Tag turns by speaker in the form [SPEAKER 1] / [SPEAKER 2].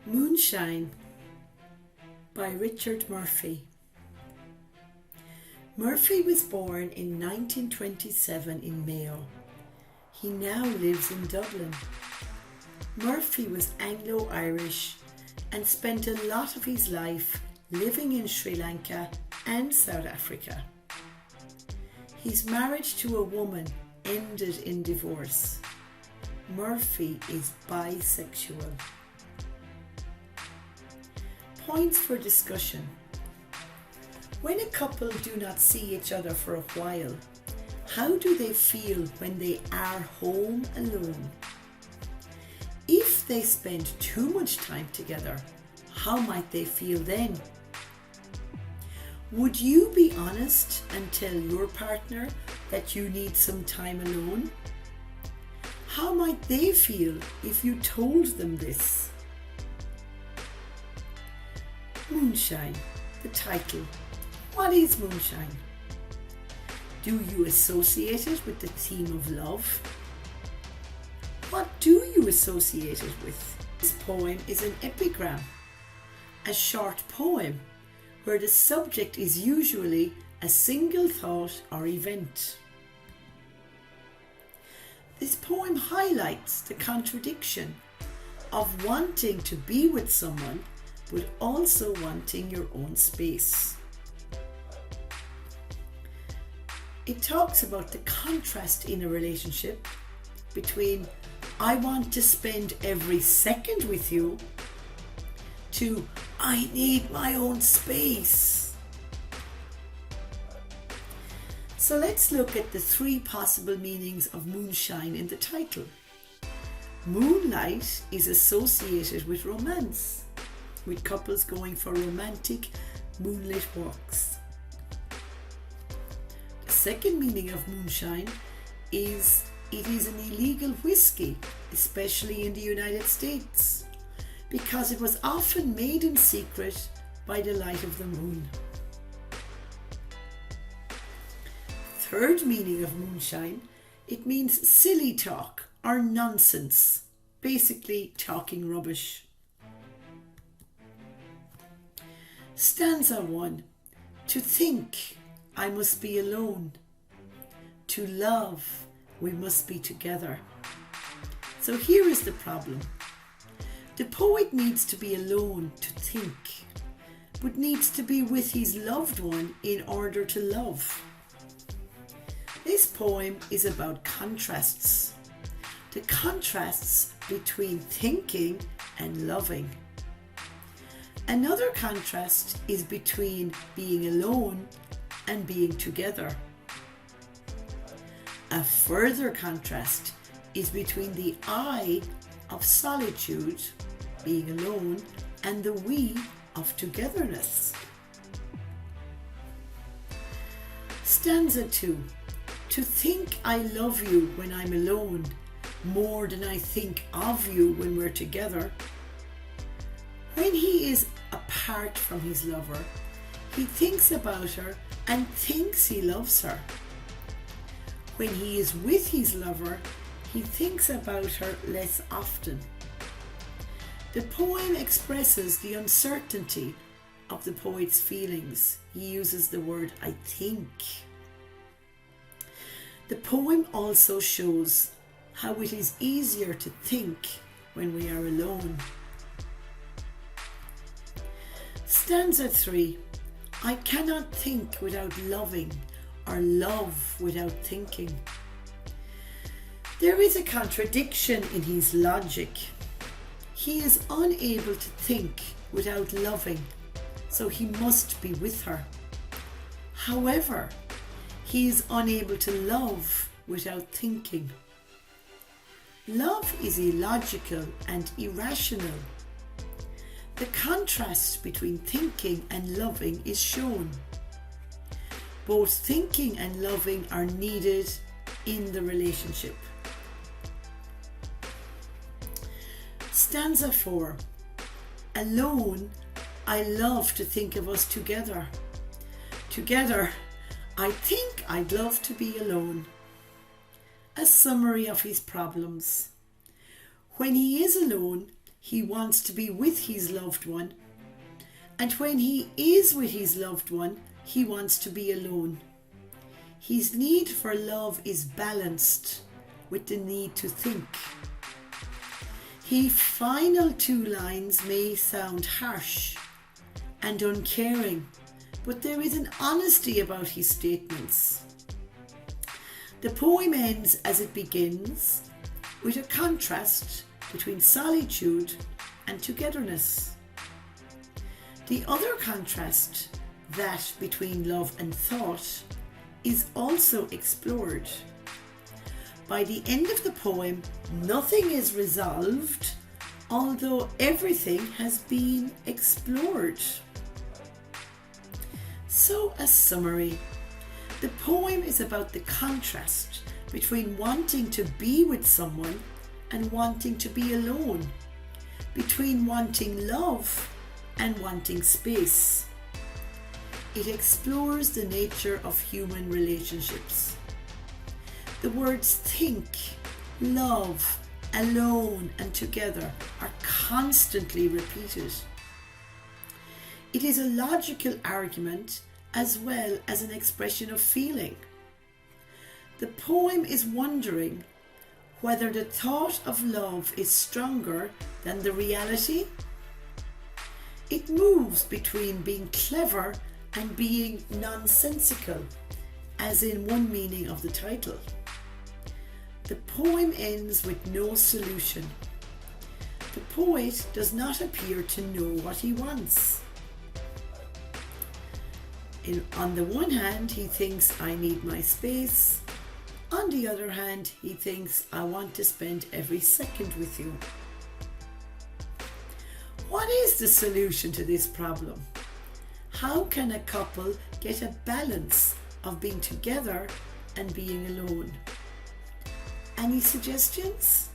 [SPEAKER 1] Moonshine by Richard Murphy. Murphy was born in 1927 in Mayo. He now lives in Dublin. Murphy was Anglo-Irish and spent a lot of his life living in Sri Lanka and South Africa. His marriage to a woman ended in divorce. Murphy is bisexual. Points for discussion. When a couple do not see each other for a while, how do they feel when they are home alone? If they spend too much time together, how might they feel then? Would you be honest and tell your partner that you need some time alone? How might they feel if you told them this? Moonshine, the title. What is moonshine? Do you associate it with the theme of love? What do you associate it with? This poem is an epigram, a short poem where the subject is usually a single thought or event. This poem highlights the contradiction of wanting to be with someone but also wanting your own space. It talks about the contrast in a relationship between I want to spend every second with you to I need my own space. So let's look at the three possible meanings of moonshine in the title. Moonlight is associated with romance, with couples going for romantic moonlit walks. The second meaning of moonshine is it is an illegal whiskey, especially in the United States, because it was often made in secret by the light of the moon. Third meaning of moonshine, it means silly talk or nonsense, basically talking rubbish. Stanza 1. To think, I must be alone. To love, we must be together. So here is the problem. The poet needs to be alone to think, but needs to be with his loved one in order to love. This poem is about contrasts. The contrasts between thinking and loving. Another contrast is between being alone and being together. A further contrast is between the I of solitude, being alone, and the we of togetherness. Stanza 2. To think I love you when I'm alone, more than I think of you when we're together. When he is apart from his lover, he thinks about her and thinks he loves her. When he is with his lover, he thinks about her less often. The poem expresses the uncertainty of the poet's feelings. He uses the word I think. The poem also shows how it is easier to think when we are alone. Stanza 3. I cannot think without loving, or love without thinking. There is a contradiction in his logic. He is unable to think without loving, so he must be with her. However, he is unable to love without thinking. Love is illogical and irrational. The contrast between thinking and loving is shown. Both thinking and loving are needed in the relationship. Stanza 4. Alone, I love to think of us together. Together, I think I'd love to be alone. A summary of his problems. When he is alone, he wants to be with his loved one, and when he is with his loved one, he wants to be alone. His need for love is balanced with the need to think. His final two lines may sound harsh and uncaring, but there is an honesty about his statements. The poem ends as it begins, with a contrast between solitude and togetherness. The other contrast, that between love and thought, is also explored. By the end of the poem, nothing is resolved, although everything has been explored. So, a summary. The poem is about the contrast between wanting to be with someone and wanting to be alone, between wanting love and wanting space. It explores the nature of human relationships. The words think, love, alone and together are constantly repeated. It is a logical argument as well as an expression of feeling. The poem is wondering whether the thought of love is stronger than the reality. It moves between being clever and being nonsensical, as in one meaning of the title. The poem ends with no solution. The poet does not appear to know what he wants. On the one hand, he thinks, I need my space. On the other hand, he thinks, I want to spend every second with you. What is the solution to this problem? How can a couple get a balance of being together and being alone? Any suggestions?